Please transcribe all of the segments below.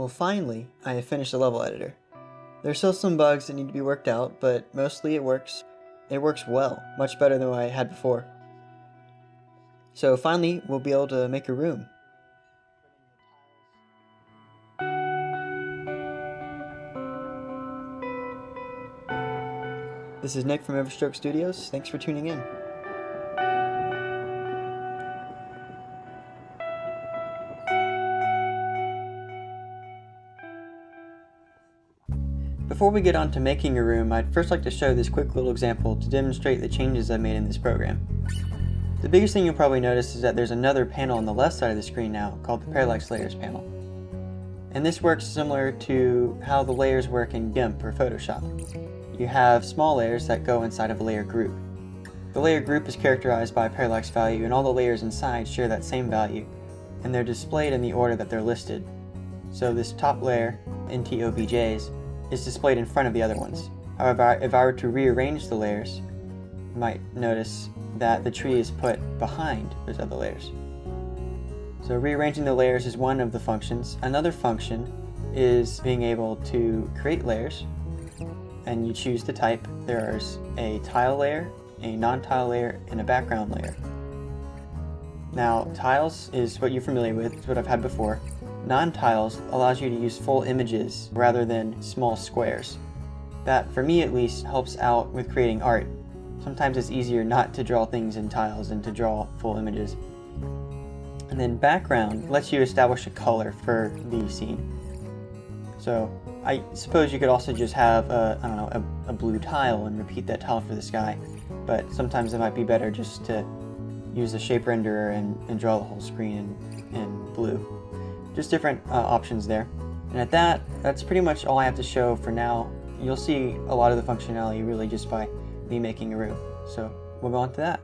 Well, finally, I have finished the level editor. There's still some bugs that need to be worked out, but mostly it works. It works well, much better than what I had before. So finally, we'll be able to make a room. This is Nick from Overstroke Studios. Thanks for tuning in. Before we get on to making a room, I'd first like to show this quick little example to demonstrate the changes I've made in this program. The biggest thing you'll probably notice is that there's another panel on the left side of the screen now called the Parallax Layers panel. And this works similar to how the layers work in GIMP or Photoshop. You have small layers that go inside of a layer group. The layer group is characterized by a parallax value, and all the layers inside share that same value, and they're displayed in the order that they're listed. So this top layer, NTOBJs, is displayed in front of the other ones. However, if I were to rearrange the layers, you might notice that the tree is put behind those other layers. So rearranging the layers is one of the functions. Another function is being able to create layers, and you choose the type. There's a tile layer, a non-tile layer, and a background layer. Now, tiles is what you're familiar with, it's what I've had before. Non-tiles allows you to use full images rather than small squares. That, for me at least, helps out with creating art. Sometimes it's easier not to draw things in tiles than to draw full images. And then background lets you establish a color for the scene. So I suppose you could also just have a blue tile and repeat that tile for the sky, but sometimes it might be better just to use the shape renderer and draw the whole screen in blue. Just different options there. And at that's pretty much all I have to show for now. You'll see a lot of the functionality really just by me making a room. So we'll go on to that.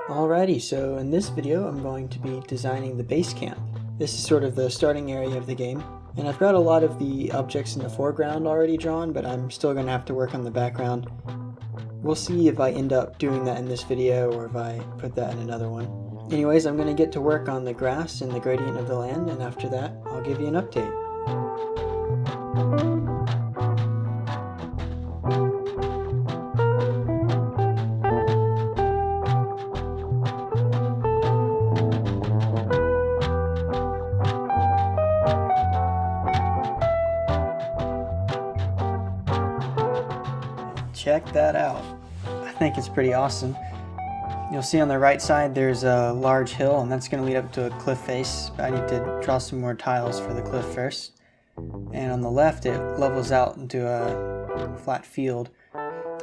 Alrighty, so in this video I'm going to be designing the base camp. This is sort of the starting area of the game. And I've got a lot of the objects in the foreground already drawn, but I'm still going to have to work on the background. We'll see if I end up doing that in this video or if I put that in another one. Anyways, I'm going to get to work on the grass and the gradient of the land, and after that, I'll give you an update. Check that out. I think it's pretty awesome. You'll see on the right side there's a large hill, and that's going to lead up to a cliff face. I need to draw some more tiles for the cliff first. And on the left it levels out into a flat field.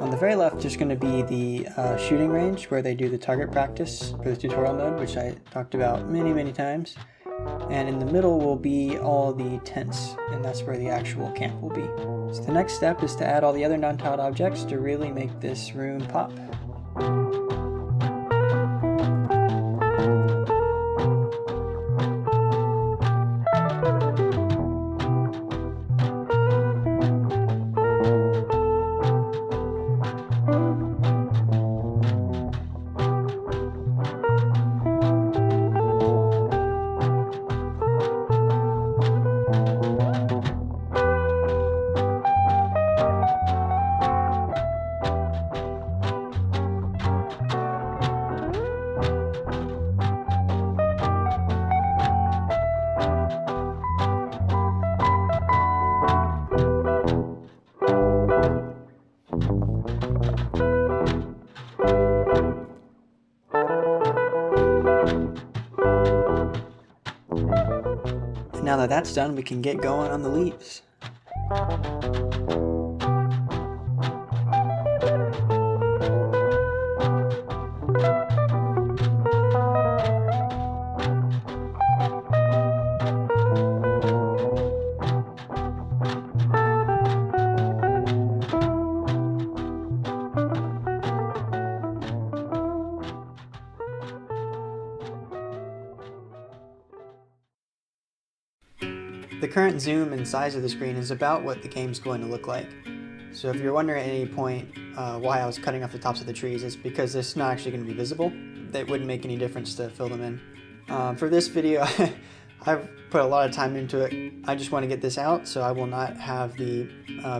On the very left there's going to be the shooting range where they do the target practice for the tutorial mode, which I talked about many times. And in the middle will be all the tents, and that's where the actual camp will be. So the next step is to add all the other non-tiled objects to really make this room pop. Now that that's done, we can get going on the leaves. The current zoom and size of the screen is about what the game's going to look like. So if you're wondering at any point why I was cutting off the tops of the trees, it's because it's not actually going to be visible. That wouldn't make any difference to fill them in. For this video, I've put a lot of time into it. I just want to get this out, so I will not have the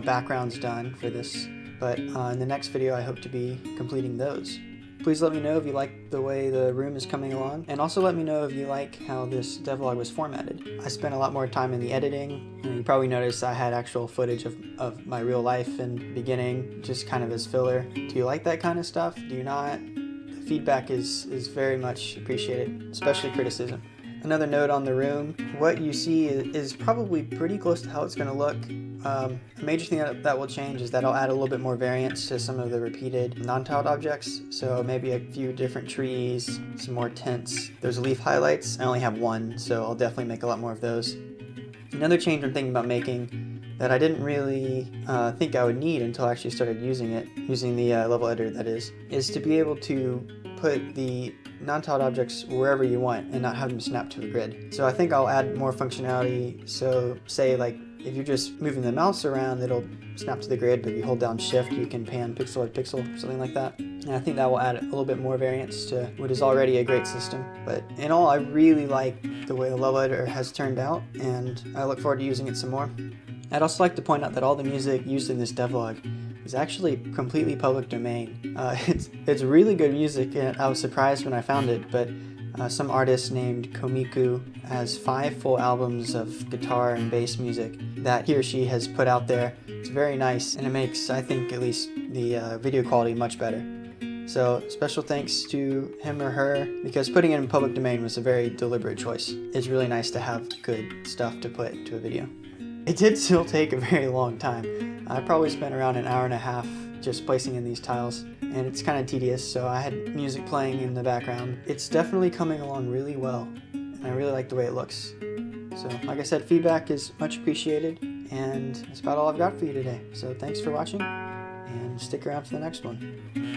backgrounds done for this, but in the next video I hope to be completing those. Please let me know if you like the way the room is coming along, and also let me know if you like how this devlog was formatted. I spent a lot more time in the editing, and you probably noticed I had actual footage of my real life in the beginning, just kind of as filler. Do you like that kind of stuff? Do you not? The feedback is very much appreciated, especially criticism. Another note on the room, what you see is probably pretty close to how it's going to look. A major thing that will change is that I'll add a little bit more variance to some of the repeated non-tiled objects, so maybe a few different trees, some more tints. Those leaf highlights, I only have one, so I'll definitely make a lot more of those. Another change I'm thinking about making that I didn't really think I would need until I actually started using it, using the level editor that is to be able to put the non-tiled objects wherever you want and not have them snap to a grid. So I think I'll add more functionality, so say like if you're just moving the mouse around, it'll snap to the grid, but if you hold down shift you can pan pixel or pixel or something like that. And I think that will add a little bit more variance to what is already a great system. But in all, I really like the way the level editor has turned out, and I look forward to using it some more. I'd also like to point out that all the music used in this devlog is actually completely public domain. It's really good music, and I was surprised when I found it, but some artist named Komiku has 5 full albums of guitar and bass music that he or she has put out there. It's very nice, and it makes, I think, at least the video quality much better. So special thanks to him or her, because putting it in public domain was a very deliberate choice. It's really nice to have good stuff to put into a video. It did still take a very long time. I probably spent around an hour and a half just placing in these tiles, and it's kind of tedious, so I had music playing in the background. It's definitely coming along really well, and I really like the way it looks. So like I said, feedback is much appreciated, and that's about all I've got for you today. So thanks for watching, and stick around for the next one.